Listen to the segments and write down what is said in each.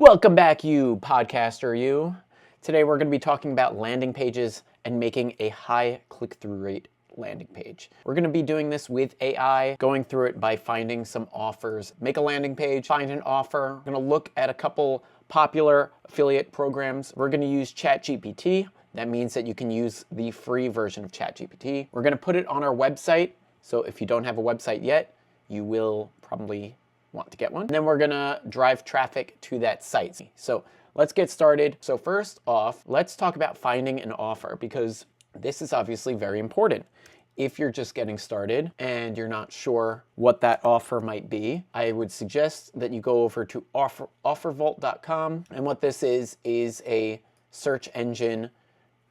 Welcome back, you podcaster, you. Today we're going to be talking about landing pages and making a high click-through rate landing page. We're going to be doing this with AI, going through it by finding some offers. Make a landing page, find an offer. We're going to look at a couple popular affiliate programs. We're going to use ChatGPT. That means that you can use the free version of ChatGPT. We're going to put it on our website. So if you don't have a website yet, you will probably want to get one. And then we're gonna drive traffic to that site. So let's get started. So first off, let's talk about finding an offer, because this is obviously very important. If you're just getting started and you're not sure what that offer might be, I would suggest that you go over to offervault.com. And what this is a search engine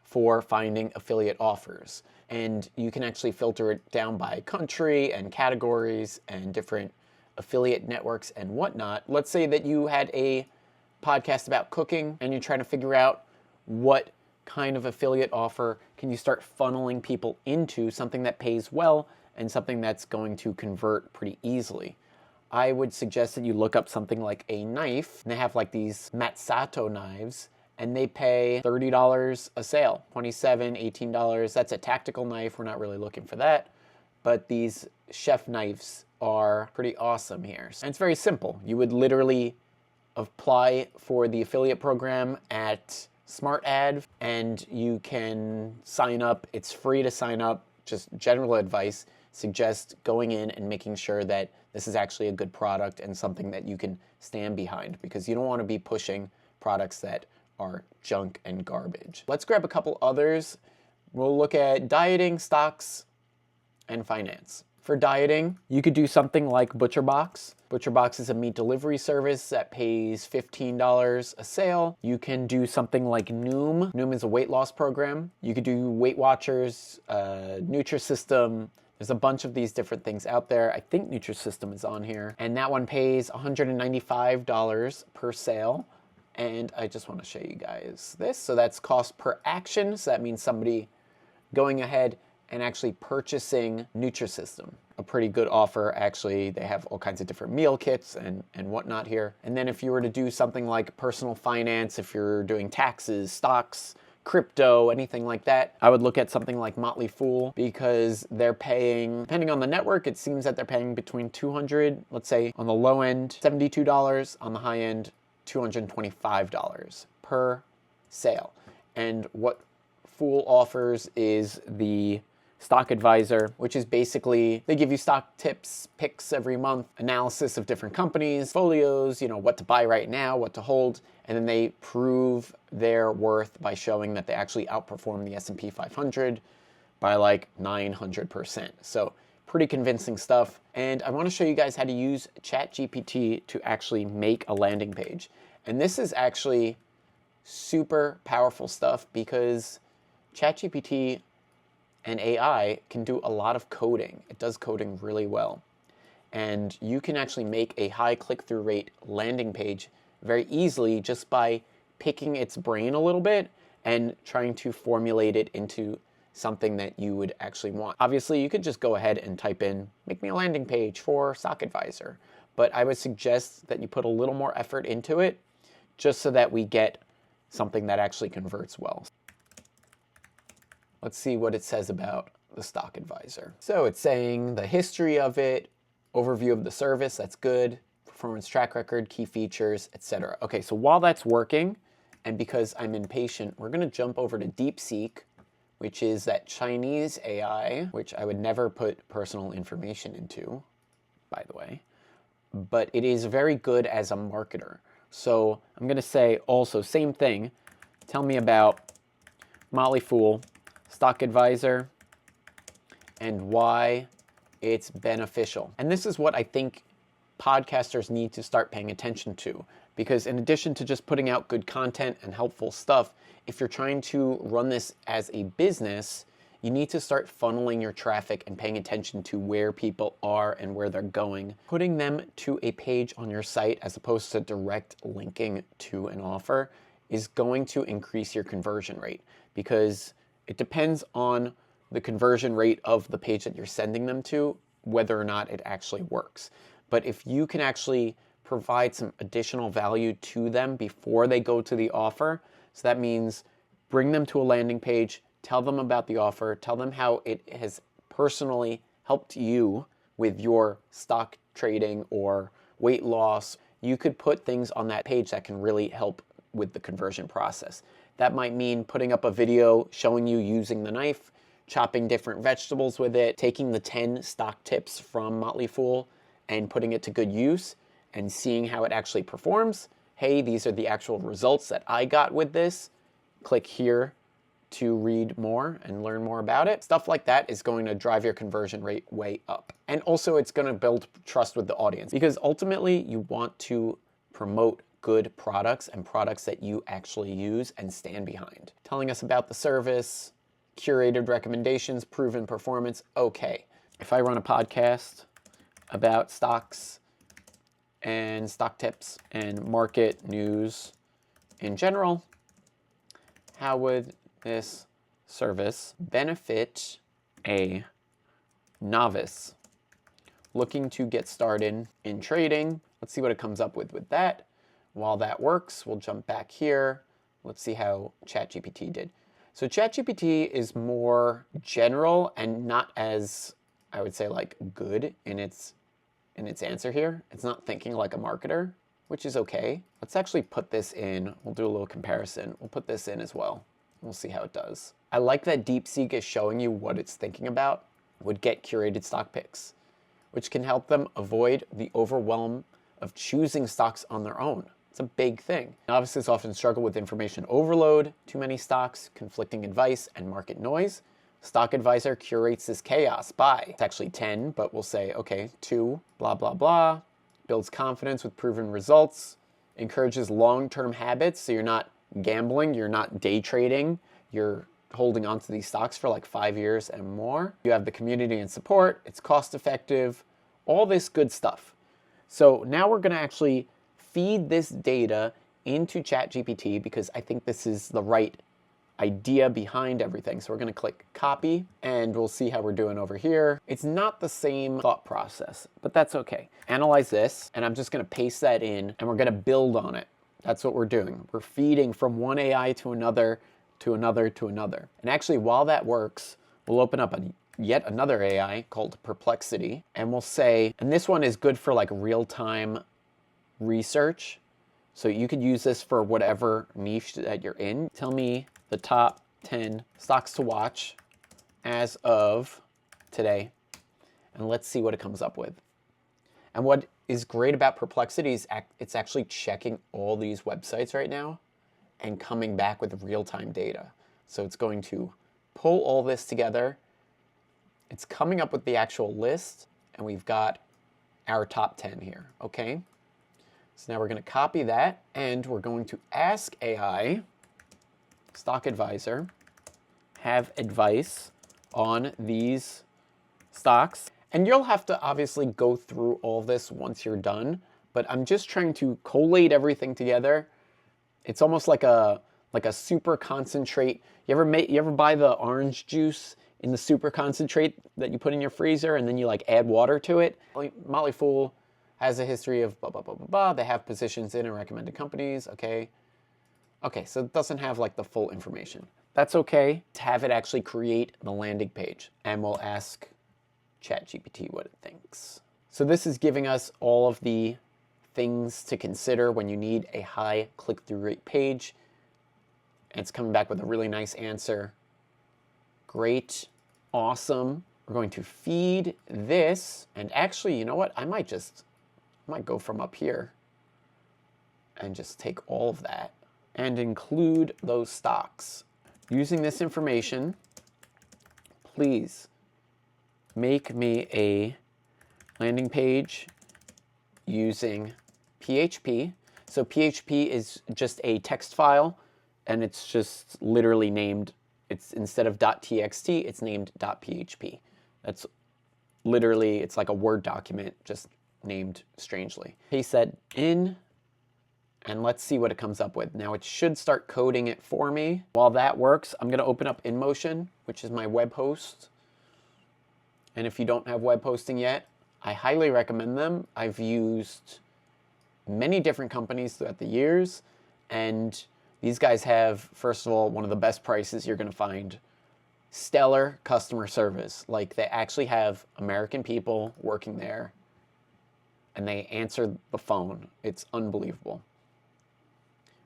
for finding affiliate offers. And you can actually filter it down by country and categories and different affiliate networks and whatnot. Let's say that you had a podcast about cooking and you're trying to figure out what kind of affiliate offer can you start funneling people into, something that pays well and something that's going to convert pretty easily. I would suggest that you look up something like a knife. And they have like these Matsuto knives and they pay $30 a sale, $27, $18. That's a tactical knife. We're not really looking for that. But these chef knives are pretty awesome here. And it's very simple. You would literally apply for the affiliate program at SmartAd and you can sign up. It's free to sign up. Just general advice, suggest going in and making sure that this is actually a good product and something that you can stand behind, because you don't want to be pushing products that are junk and garbage. Let's grab a couple others. We'll look at dieting, stocks, and finance. For dieting, you could do something like ButcherBox. ButcherBox is a meat delivery service that pays $15 a sale. You can do something like Noom. Noom is a weight loss program. You could do Weight Watchers, Nutrisystem. There's a bunch of these different things out there. I think Nutrisystem is on here. And that one pays $195 per sale. And I just want to show you guys this. So that's cost per action. So that means somebody going ahead and actually purchasing Nutrisystem. A pretty good offer, actually. They have all kinds of different meal kits and whatnot here. And then if you were to do something like personal finance, if you're doing taxes, stocks, crypto, anything like that, I would look at something like Motley Fool, because they're paying, depending on the network, it seems that they're paying between $200, let's say on the low end, $72, on the high end, $225 per sale. And what Fool offers is the Stock Advisor, which is basically, they give you stock tips, picks every month, analysis of different companies, folios, what to buy right now, what to hold, and then they prove their worth by showing that they actually outperform the S&P 500 by like 900%. So pretty convincing stuff. And I want to show you guys how to use ChatGPT to actually make a landing page. And this is actually super powerful stuff, because ChatGPT and AI can do a lot of coding. It does coding really well. And you can actually make a high click-through rate landing page very easily just by picking its brain a little bit and trying to formulate it into something that you would actually want. Obviously, you could just go ahead and type in, make me a landing page for Stock Advisor. But I would suggest that you put a little more effort into it, just so that we get something that actually converts well. Let's see what it says about the Stock Advisor. So it's saying the history of it, overview of the service, that's good, performance track record, key features, etc. Okay, so while that's working, and because I'm impatient, we're gonna jump over to DeepSeek, which is that Chinese AI, which I would never put personal information into, by the way, but it is very good as a marketer. So I'm gonna say also, same thing, tell me about Motley Fool, Stock Advisor, and why it's beneficial. And this is what I think podcasters need to start paying attention to, because in addition to just putting out good content and helpful stuff, if you're trying to run this as a business, you need to start funneling your traffic and paying attention to where people are and where they're going. Putting them to a page on your site as opposed to direct linking to an offer is going to increase your conversion rate, because it depends on the conversion rate of the page that you're sending them to, whether or not it actually works. But if you can actually provide some additional value to them before they go to the offer. So that means bring them to a landing page, tell them about the offer, tell them how it has personally helped you with your stock trading or weight loss. You could put things on that page that can really help with the conversion process. That might mean putting up a video showing you using the knife, chopping different vegetables with it, taking the 10 stock tips from Motley Fool and putting it to good use and seeing how it actually performs. Hey, these are the actual results that I got with this. Click here to read more and learn more about it. Stuff like that is going to drive your conversion rate way up. And also it's going to build trust with the audience, because ultimately you want to promote good products and products that you actually use and stand behind. Telling us about the service, curated recommendations, proven performance. Okay, if I run a podcast about stocks and stock tips and market news in general, how would this service benefit a novice looking to get started in trading? Let's see what it comes up with that. While that works, we'll jump back here. Let's see how ChatGPT did. So ChatGPT is more general and not as, I would say, like good in its answer here. It's not thinking like a marketer, which is okay. Let's actually put this in. We'll do a little comparison. We'll put this in as well. We'll see how it does. I like that DeepSeek is showing you what it's thinking about would get curated stock picks, which can help them avoid the overwhelm of choosing stocks on their own. It's a big thing. Novices often struggle with information overload, too many stocks, conflicting advice, and market noise. Stock Advisor curates this chaos by, it's actually 10, but we'll say, okay, 2, blah, blah, blah. Builds confidence with proven results, encourages long-term habits, so you're not gambling, you're not day trading, you're holding on to these stocks for like 5 years and more. You have the community and support, it's cost effective, all this good stuff. So now we're gonna actually feed this data into ChatGPT because I think this is the right idea behind everything. So we're gonna click copy and we'll see how we're doing over here. It's not the same thought process, but that's okay. Analyze this, and I'm just gonna paste that in and we're gonna build on it. That's what we're doing. We're feeding from one AI to another, to another, to another. And actually, while that works, we'll open up yet another AI called Perplexity, and we'll say, and this one is good for like real-time research. So you could use this for whatever niche that you're in. Tell me the top 10 stocks to watch as of today, and let's see what it comes up with. And what is great about Perplexity is it's actually checking all these websites right now and coming back with real-time data. So it's going to pull all this together. It's coming up with the actual list, and we've got our top 10 here, okay? So now we're going to copy that, and we're going to ask AI, Stock Advisor, have advice on these stocks. And you'll have to obviously go through all this once you're done, but I'm just trying to collate everything together. It's almost like a super concentrate. You ever buy the orange juice in the super concentrate that you put in your freezer and then you like add water to it? Motley Fool has a history of blah, blah, blah, blah, blah. They have positions in and recommended companies, okay? Okay, so it doesn't have like the full information. That's okay to have it actually create the landing page, and we'll ask ChatGPT what it thinks. So this is giving us all of the things to consider when you need a high click-through rate page. And it's coming back with a really nice answer. Great, awesome. We're going to feed this, and actually, you know what? I might go from up here and just take all of that and include those stocks. Using this information, please make me a landing page using PHP. So PHP is just a text file, and it's just literally named, it's instead of .txt, it's named .php. That's literally, it's like a Word document, just named strangely. Paste that in, and let's see what it comes up with. Now it should start coding it for me. While that works, I'm gonna open up InMotion, which is my web host. And if you don't have web hosting yet, I highly recommend them. I've used many different companies throughout the years, and these guys have, first of all, one of the best prices you're going to find. Stellar customer service. Like, they actually have American people working there, and they answer the phone. It's unbelievable.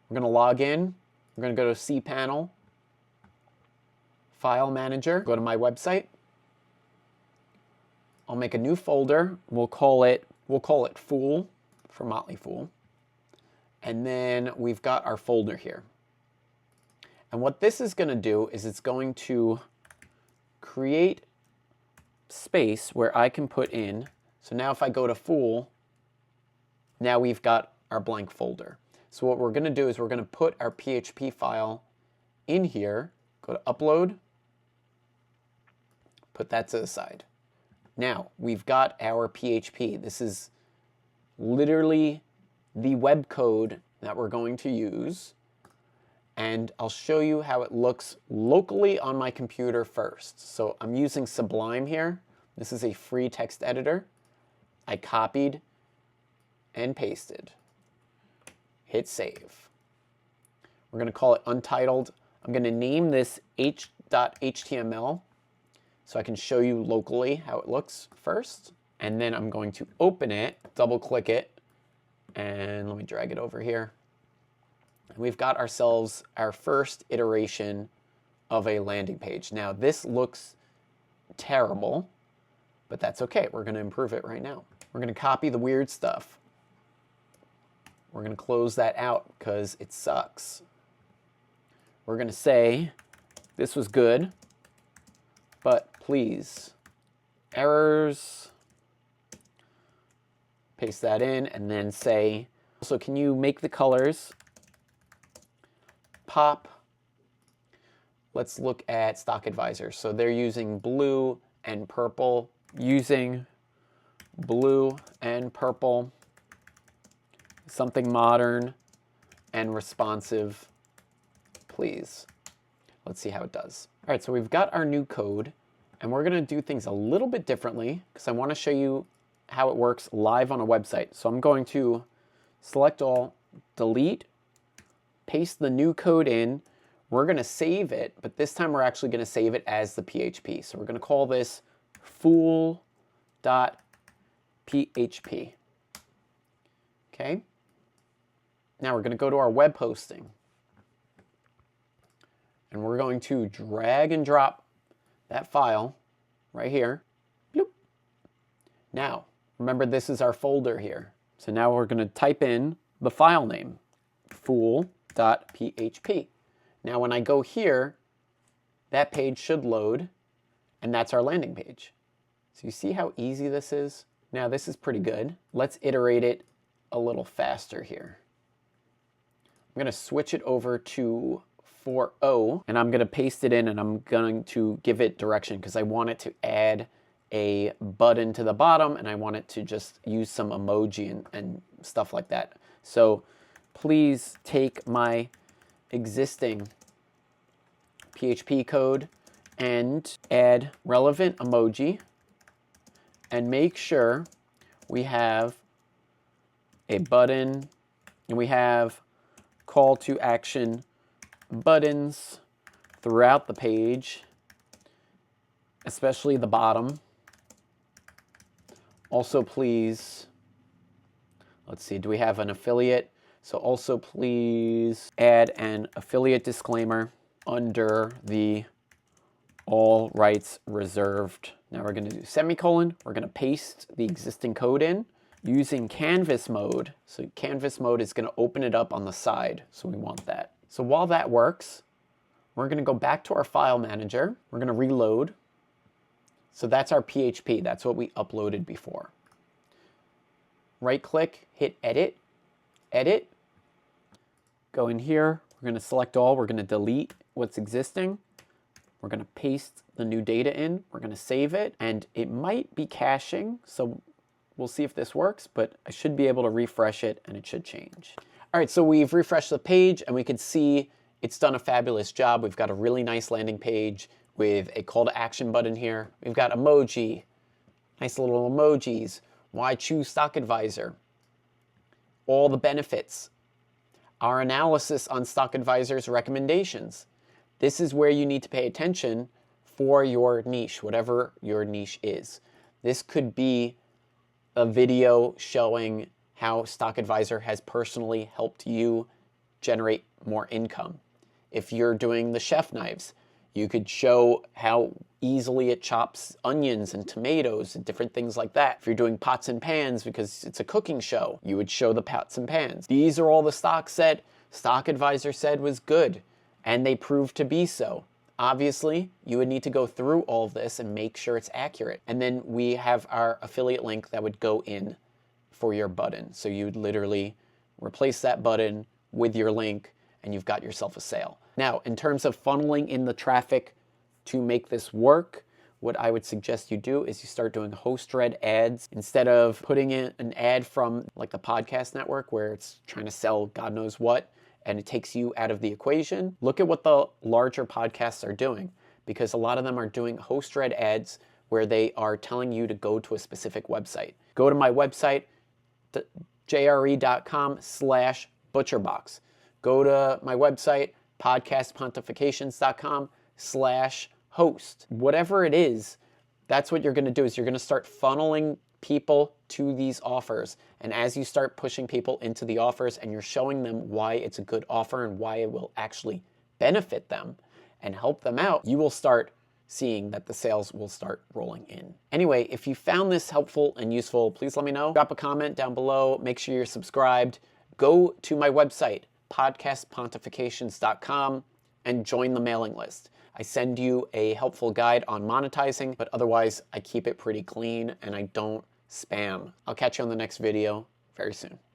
We're going to log in. We're going to go to cPanel, File Manager, go to my website. I'll make a new folder. We'll call it Fool, for Motley Fool. And then we've got our folder here. And what this is going to do is it's going to create space where I can put in. So now if I go to Fool, now we've got our blank folder. So what we're going to do is we're going to put our PHP file in here, go to Upload, put that to the side. Now, we've got our PHP. This is literally the web code that we're going to use. And I'll show you how it looks locally on my computer first. So I'm using Sublime here. This is a free text editor. I copied and pasted. Hit save. We're going to call it Untitled. I'm going to name this h.html so I can show you locally how it looks first. And then I'm going to open it, double click it, and let me drag it over here. And we've got ourselves our first iteration of a landing page. Now, this looks terrible, but that's okay. We're going to improve it right now. We're going to copy the weird stuff. We're going to close that out because it sucks. We're going to say, this was good, but please, errors. Paste that in and then say, so can you make the colors pop? Let's look at Stock Advisor. So they're using blue and purple. Using blue and purple, something modern and responsive, please. Let's see how it does. All right, so we've got our new code, and we're going to do things a little bit differently because I want to show you how it works live on a website. So I'm going to select all, delete, paste the new code in. We're going to save it, but this time we're actually going to save it as the PHP. So we're going to call this fool.php. Okay. Now we're going to go to our web hosting. And we're going to drag and drop that file right here. Bloop. Now, remember this is our folder here. So now we're going to type in the file name, fool.php. Now when I go here, that page should load, and that's our landing page. So you see how easy this is? Now this is pretty good. Let's iterate it a little faster here. I'm going to switch it over to 4.0, and I'm going to paste it in, and I'm going to give it direction because I want it to add a button to the bottom, and I want it to just use some emoji and stuff like that. So please take my existing PHP code and add relevant emoji, and make sure we have a button and we have call to action buttons throughout the page, especially the bottom. Also, please, let's see, do we have an affiliate? So also please add an affiliate disclaimer under the all rights reserved. Now we're going to do semicolon. We're going to paste the existing code in using canvas mode. So canvas mode is going to open it up on the side. So we want that. So while that works, we're going to go back to our file manager. We're going to reload. So that's our PHP. That's what we uploaded before. Right click, hit edit, edit. Go in here. We're going to select all. We're going to delete what's existing. We're going to paste the new data in. We're going to save it, and it might be caching, so we'll see if this works, but I should be able to refresh it and it should change. All right, so we've refreshed the page and we can see it's done a fabulous job. We've got a really nice landing page with a call to action button here. We've got emoji, nice little emojis. Why choose Stock Advisor? all the benefits, our analysis on Stock Advisor's recommendations. This is where you need to pay attention for your niche, whatever your niche is. This could be a video showing how Stock Advisor has personally helped you generate more income. If you're doing the chef knives, you could show how easily it chops onions and tomatoes and different things like that. If you're doing pots and pans because it's a cooking show, you would show the pots and pans. These are all the stocks that Stock Advisor said was good, and they proved to be so. Obviously, you would need to go through all of this and make sure it's accurate. And then we have our affiliate link that would go in for your button. So you'd literally replace that button with your link and you've got yourself a sale. Now, in terms of funneling in the traffic to make this work, what I would suggest you do is you start doing host-read ads. Instead of putting in an ad from like the podcast network where it's trying to sell God knows what, and it takes you out of the equation, look at what the larger podcasts are doing, because a lot of them are doing host-read ads where they are telling you to go to a specific website. Go to my website, jre.com/butcherbox. Go to my website, podcastpontifications.com/host. Whatever it is, that's what you're going to do, is you're going to start funneling people to these offers. And as you start pushing people into the offers and you're showing them why it's a good offer and why it will actually benefit them and help them out, you will start seeing that the sales will start rolling in. Anyway, if you found this helpful and useful, please let me know. Drop a comment down below. Make sure you're subscribed. Go to my website, podcastpontifications.com, and join the mailing list. I send you a helpful guide on monetizing, but otherwise I keep it pretty clean and I don't spam. I'll catch you on the next video very soon.